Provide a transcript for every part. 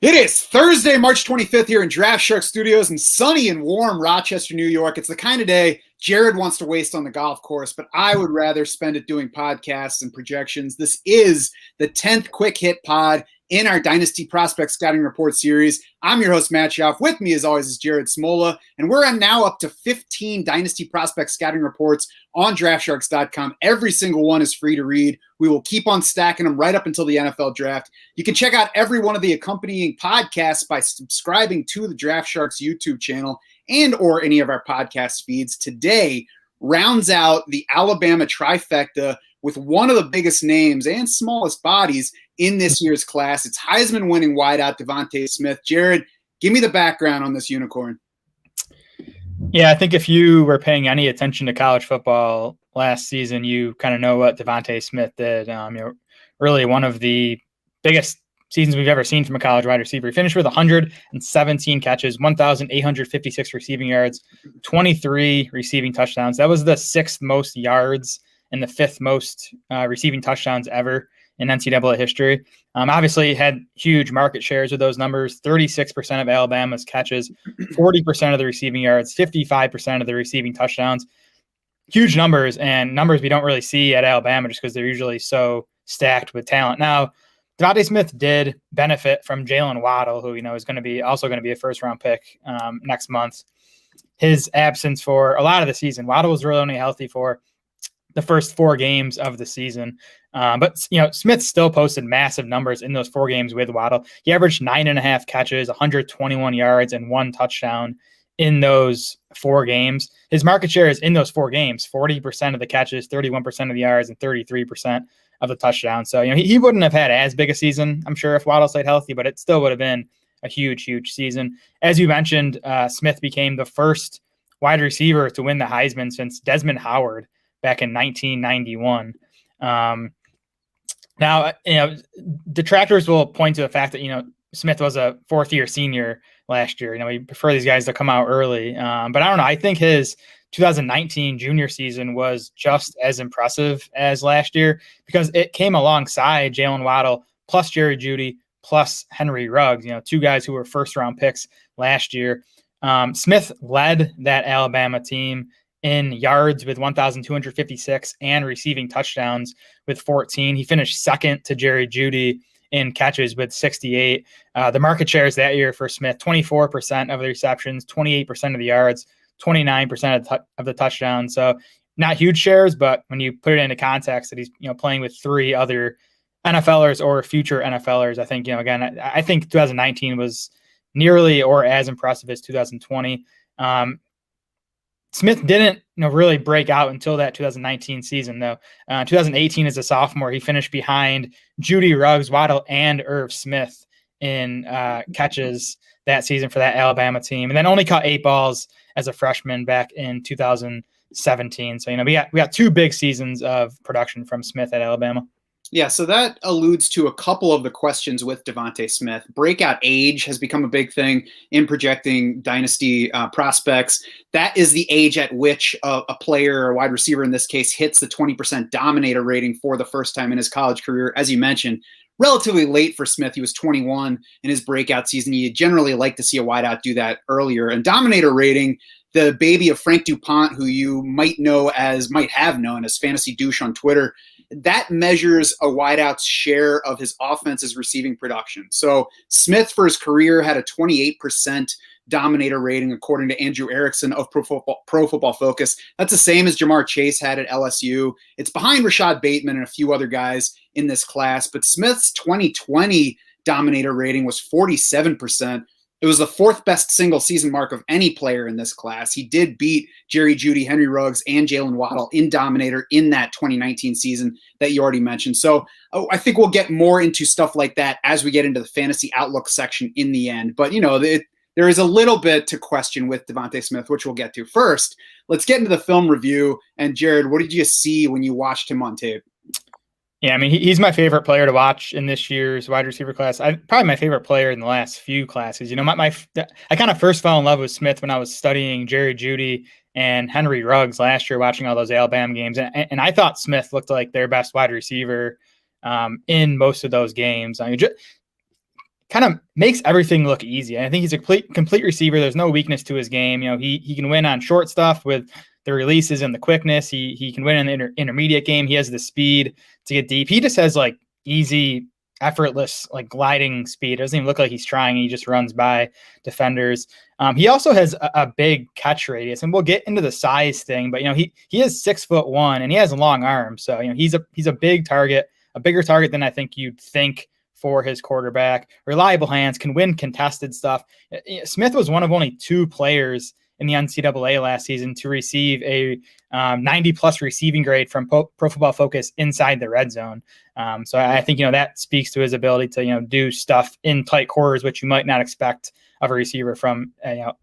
It is Thursday, March 25th here in Draft Shark Studios in sunny and warm Rochester, New York. It's the kind of day Jared wants to waste on the golf course, but I would rather spend it doing podcasts and projections. This is the 10th Quick Hit Pod in our Dynasty Prospect Scouting Report series. I'm your host, Matt Schauf. With me, as always, is Jared Smola, and we're on now up to 15 Dynasty Prospect Scouting Reports on DraftSharks.com. Every single one is free to read. We will keep on stacking them right up until the NFL draft. You can check out every one of the accompanying podcasts by subscribing to the Draft Sharks YouTube channel and or any of our podcast feeds. Today rounds out the Alabama trifecta with one of the biggest names and smallest bodies in this year's class. It's Heisman winning wideout DeVonta Smith. Jared, give me the background on this unicorn. Yeah, I think if you were paying any attention to college football last season, you kind of know what DeVonta Smith did. Really one of the biggest seasons we've ever seen from a college wide receiver. He finished with 117 catches, 1,856 receiving yards, 23 receiving touchdowns. That was the sixth most yards and the fifth most receiving touchdowns ever in NCAA history. Obviously had huge market shares with those numbers, 36% of Alabama's catches, 40% of the receiving yards, 55% of the receiving touchdowns. Huge numbers, and numbers we don't really see at Alabama just because they're usually so stacked with talent. Now, DeVonta Smith did benefit from Jalen Waddle, who is going to be a first-round pick next month. His absence for a lot of the season. Waddle was really only healthy for the first 4 games of the season. But Smith still posted massive numbers in those 4 games with Waddle. He averaged 9.5 catches, 121 yards, and 1 touchdown in those 4 games. His market share is in those 4 games, 40% of the catches, 31% of the yards, and 33% of the touchdowns. So, he wouldn't have had as big a season, I'm sure, if Waddle stayed healthy, but it still would have been a huge, huge season. As you mentioned, Smith became the first wide receiver to win the Heisman since Desmond Howard back in 1991. Now, detractors will point to the fact that, Smith was a 4th-year senior last year. We prefer these guys to come out early. But I don't know. I think his 2019 junior season was just as impressive as last year because it came alongside Jalen Waddle plus Jerry Jeudy plus Henry Ruggs, 2 guys who were first-round picks last year. Smith led that Alabama team in yards with 1,256 and receiving touchdowns with 14. He finished second to Jerry Jeudy in catches with 68. The market shares that year for Smith, 24% of the receptions, 28% of the yards, 29% of the touchdowns. So not huge shares, but when you put it into context that he's playing with 3 other NFLers or future NFLers, I think, again, I think 2019 was nearly or as impressive as 2020. Smith didn't really break out until that 2019 season, though. 2018 as a sophomore, he finished behind Jeudy, Ruggs, Waddle, and Irv Smith in catches that season for that Alabama team, and then only caught 8 balls as a freshman back in 2017. So, we got 2 big seasons of production from Smith at Alabama. Yeah, so that alludes to a couple of the questions with DeVonta Smith. Breakout age has become a big thing in projecting dynasty prospects. That is the age at which a player, or a wide receiver in this case, hits the 20% dominator rating for the first time in his college career. As you mentioned, relatively late for Smith. He was 21 in his breakout season. You generally like to see a wideout do that earlier. And dominator rating, the baby of Frank DuPont, who you might have known as Fantasy Douche on Twitter, that measures a wideout's share of his offense's receiving production. So Smith, for his career, had a 28% dominator rating, according to Andrew Erickson of Pro Football Focus. That's the same as Jamar Chase had at LSU. It's behind Rashad Bateman and a few other guys in this class. But Smith's 2020 dominator rating was 47%. It was the 4th best single season mark of any player in this class. He did beat Jerry Jeudy, Henry Ruggs, and Jalen Waddle in dominator in that 2019 season that you already mentioned. So I think we'll get more into stuff like that as we get into the fantasy outlook section in the end. But, there is a little bit to question with DeVonta Smith, which we'll get to. First, let's get into the film review. And Jared, what did you see when you watched him on tape? Yeah, I mean, he's my favorite player to watch in this year's wide receiver class. Probably my favorite player in the last few classes. I kind of first fell in love with Smith when I was studying Jerry Jeudy and Henry Ruggs last year, watching all those Alabama games. And I thought Smith looked like their best wide receiver in most of those games. I mean, kind of makes everything look easy. I think he's a complete receiver. There's no weakness to his game. He can win on short stuff with the releases and the quickness. He can win in the intermediate game. He has the speed to get deep. He just has like easy, effortless, like gliding speed. It doesn't even look like he's trying. He just runs by defenders. He also has a big catch radius, and we'll get into the size thing, but he is 6'1" and he has long arms. So, he's a big target, a bigger target than I think you'd think for his quarterback. Reliable hands, can win contested stuff. Smith was one of only 2 players in the NCAA last season to receive a 90-plus receiving grade from Pro Football Focus inside the red zone. So I think, that speaks to his ability to, do stuff in tight quarters, which you might not expect of a receiver from,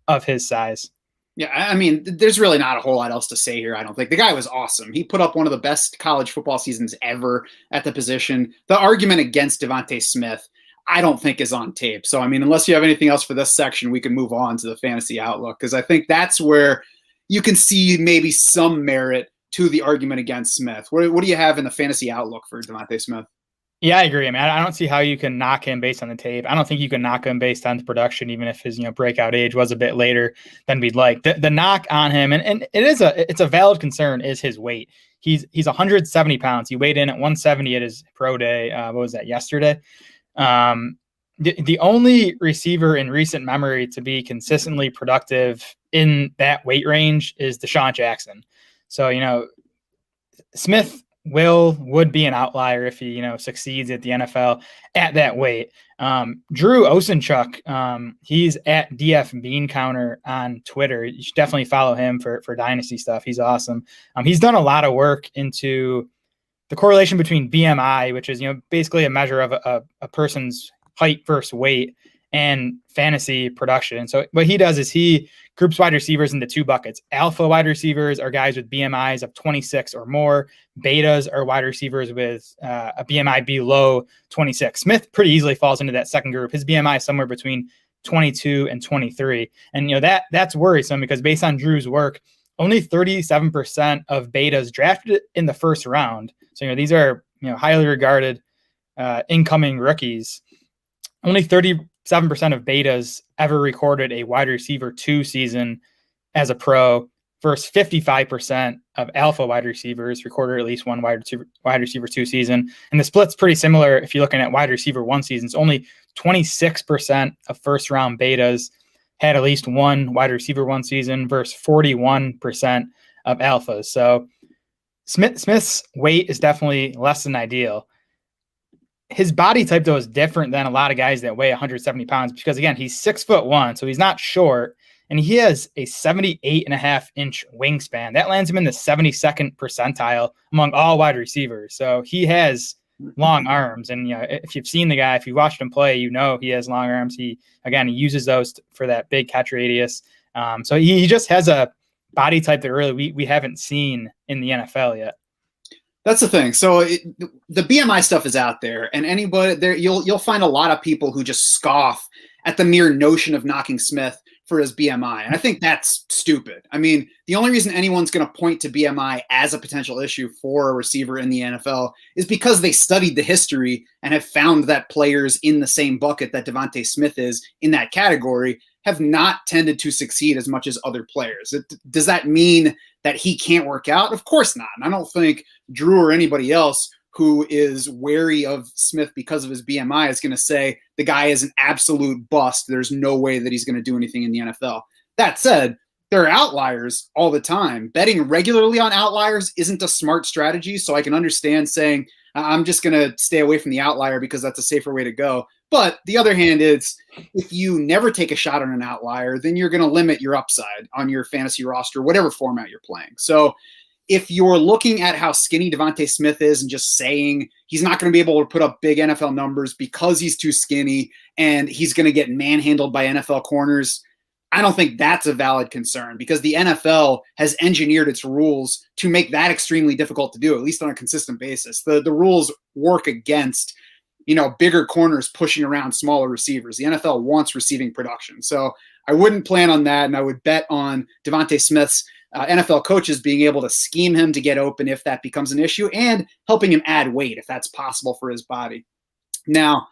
of his size. Yeah, I mean, there's really not a whole lot else to say here, I don't think. The guy was awesome. He put up one of the best college football seasons ever at the position. The argument against DeVonta Smith, I don't think is on tape. So, I mean, unless you have anything else for this section, we can move on to the fantasy outlook, because I think that's where you can see maybe some merit to the argument against Smith. What do you have in the fantasy outlook for DeVonta Smith? Yeah, I agree. I mean, I don't see how you can knock him based on the tape. I don't think you can knock him based on the production, even if his breakout age was a bit later than we'd like. The knock on him, and it's a valid concern, is his weight. He's 170 pounds. He weighed in at 170 at his pro day. What was that, yesterday? The only receiver in recent memory to be consistently productive in that weight range is Deshaun Jackson. So, Smith would be an outlier if he, succeeds at the NFL at that weight. Drew Osenchuk, he's at DF Bean Counter on Twitter. You should definitely follow him for dynasty stuff. He's awesome. He's done a lot of work into the correlation between BMI, which is, basically a measure of a person's height versus weight, and fantasy production. So what he does is he groups wide receivers into 2 buckets. Alpha wide receivers are guys with BMIs of 26 or more. Betas are wide receivers with a BMI below 26. Smith pretty easily falls into that second group. His BMI is somewhere between 22 and 23. And, that's worrisome, because based on Drew's work, only 37% of betas drafted in the first round. So, these are, highly regarded incoming rookies. Only 37% of betas ever recorded a wide receiver 2 season as a pro, versus 55% of alpha wide receivers recorded at least one wide receiver 2 season. And the split's pretty similar if you're looking at wide receiver 1 seasons. Only 26% of first round betas had at least one wide receiver 1 season versus 41% of alphas. So Smith's weight is definitely less than ideal. His body type, though, is different than a lot of guys that weigh 170 pounds, because, again, he's 6'1", so he's not short, and he has a 78.5-inch wingspan. That lands him in the 72nd percentile among all wide receivers. So he has long arms, and if you've seen the guy, if you watched him play, he has long arms. He uses those for that big catch radius. So he just has a body type that really we haven't seen in the NFL yet. That's the thing. So the BMI stuff is out there, and anybody there, you'll find a lot of people who just scoff at the mere notion of knocking Smith for his BMI. And I think that's stupid. I mean, the only reason anyone's going to point to BMI as a potential issue for a receiver in the NFL is because they studied the history and have found that players in the same bucket that DeVonta Smith is in that category have not tended to succeed as much as other players. Does that mean that he can't work out? Of course not. And I don't think Drew or anybody else who is wary of Smith because of his BMI is going to say the guy is an absolute bust. There's no way that he's going to do anything in the NFL. That said, there are outliers all the time. Betting regularly on outliers isn't a smart strategy, so I can understand saying, I'm just going to stay away from the outlier because that's a safer way to go. But the other hand is, if you never take a shot on an outlier, then you're going to limit your upside on your fantasy roster, whatever format you're playing. So if you're looking at how skinny DeVonta Smith is and just saying he's not going to be able to put up big NFL numbers because he's too skinny and he's going to get manhandled by NFL corners, I don't think that's a valid concern, because the NFL has engineered its rules to make that extremely difficult to do, at least on a consistent basis. The rules work against, bigger corners pushing around smaller receivers. The NFL wants receiving production. So I wouldn't plan on that, and I would bet on DeVonta Smith's NFL coaches being able to scheme him to get open if that becomes an issue, and helping him add weight if that's possible for his body. Now,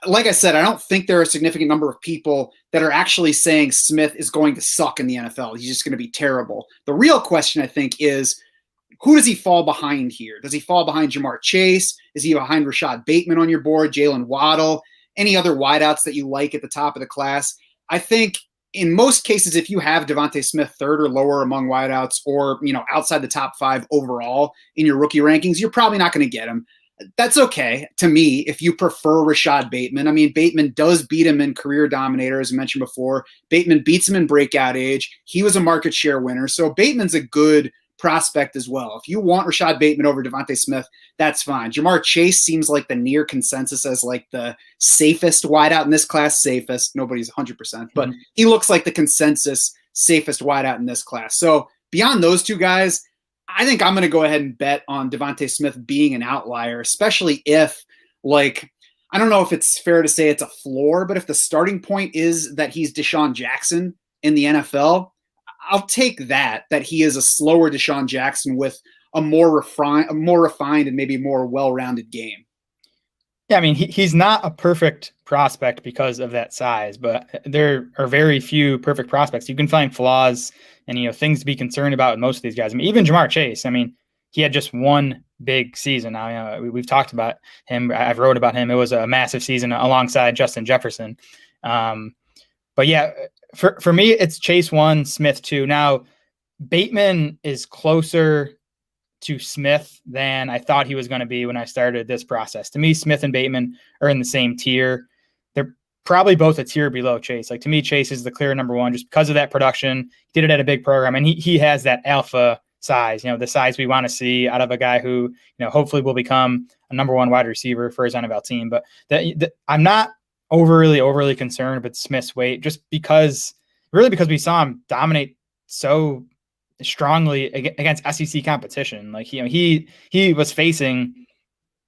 like I said, I don't think there are a significant number of people that are actually saying Smith is going to suck in the NFL. He's just going to be terrible. The real question, I think, is who does he fall behind here? Does he fall behind Jamar Chase? Is he behind Rashad Bateman on your board, Jalen Waddle, any other wideouts that you like at the top of the class? I think in most cases, if you have DeVonta Smith third or lower among wideouts or, outside the top 5 overall in your rookie rankings, you're probably not going to get him. That's okay to me if you prefer Rashad Bateman. I mean, Bateman does beat him in career dominator, as I mentioned before. Bateman beats him in breakout age. He was a market share winner. So Bateman's a good prospect as well. If you want Rashad Bateman over DeVonta Smith, that's fine. Jamar Chase seems like the near consensus as like the safest wideout in this class. Safest. Nobody's 100%, but he looks like the consensus safest wideout in this class. So beyond those two guys, I think I'm going to go ahead and bet on DeVonta Smith being an outlier, especially if, I don't know if it's fair to say it's a floor, but if the starting point is that he's Deshaun Jackson in the NFL, I'll take that he is a slower Deshaun Jackson with a more refined and maybe more well-rounded game. Yeah, I mean, he's not a perfect prospect because of that size, but there are very few perfect prospects. You can find flaws and, things to be concerned about with most of these guys. I mean, even Jamar Chase, I mean, he had just one big season. Now, we've talked about him. I've wrote about him. It was a massive season alongside Justin Jefferson. But yeah, for me, it's Chase 1, Smith 2. Now, Bateman is closer to Smith than I thought he was going to be when I started this process. To me, Smith and Bateman are in the same tier. They're probably both a tier below Chase. Like, to me, Chase is the clear number one just because of that production. He did it at a big program, and he has that alpha size, the size we want to see out of a guy who, hopefully will become a number one wide receiver for his NFL team. But I'm not overly concerned with Smith's weight just because we saw him dominate so strongly against SEC competition. Like, he was facing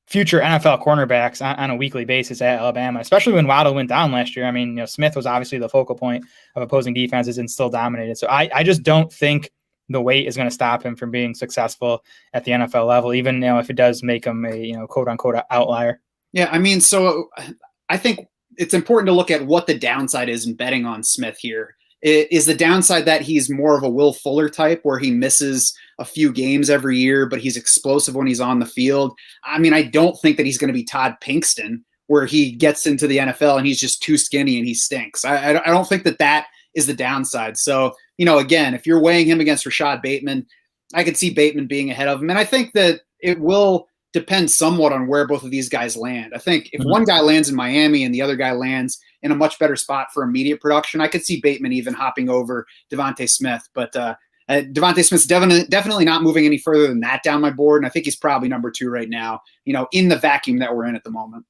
future NFL cornerbacks on a weekly basis at Alabama, especially when Waddle went down last year. I mean, Smith was obviously the focal point of opposing defenses and still dominated. So I just don't think the weight is going to stop him from being successful at the NFL level, even if it does make him a quote unquote outlier. Yeah, I mean, so I think it's important to look at what the downside is in betting on Smith here. Is the downside that he's more of a Will Fuller type where he misses a few games every year, but he's explosive when he's on the field? I mean, I don't think that he's going to be Todd Pinkston where he gets into the NFL and he's just too skinny and he stinks. I don't think that is the downside. So, again, if you're weighing him against Rashad Bateman, I could see Bateman being ahead of him. And I think that it will depend somewhat on where both of these guys land. I think if one guy lands in Miami and the other guy lands in a much better spot for immediate production, I could see Bateman even hopping over DeVonta Smith. But DeVonta Smith's definitely not moving any further than that down my board. And I think he's probably number 2 right now, in the vacuum that we're in at the moment.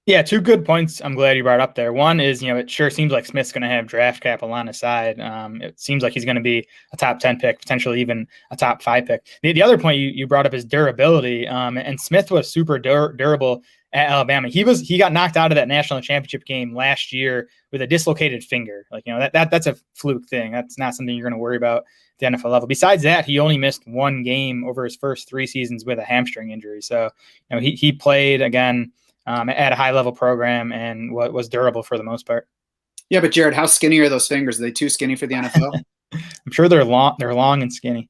Yeah, 2 good points I'm glad you brought up there. One is, it sure seems like Smith's going to have draft capital on his side. It seems like he's going to be a top 10 pick, potentially even a top 5 pick. The other point you brought up is durability, and Smith was super durable at Alabama. He got knocked out of that national championship game last year with a dislocated finger. Like, that's a fluke thing. That's not something you're going to worry about at the NFL level. Besides that, he only missed 1 game over his first 3 seasons with a hamstring injury. So, he played again at a high level program and was durable for the most part. Yeah, but Jared, how skinny are those fingers? Are they too skinny for the NFL? I'm sure they're long and skinny.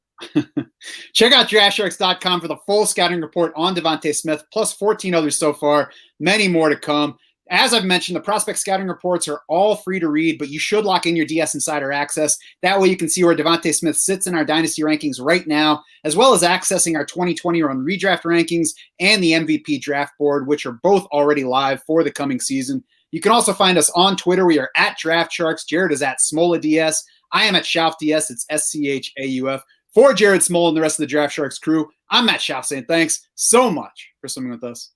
Check out DraftSharks.com for the full scouting report on DeVonta Smith, plus 14 others so far, many more to come. As I've mentioned, the prospect scouting reports are all free to read, but you should lock in your DS Insider access. That way you can see where DeVonta Smith sits in our dynasty rankings right now, as well as accessing our 2020 run redraft rankings and the MVP draft board, which are both already live for the coming season. You can also find us on Twitter. We are at DraftSharks. Jared is at SmolaDS. I am at SchaufDS. It's SCHAUF. For Jared Smol and the rest of the Draft Sharks crew, I'm Matt Schauf saying thanks so much for swimming with us.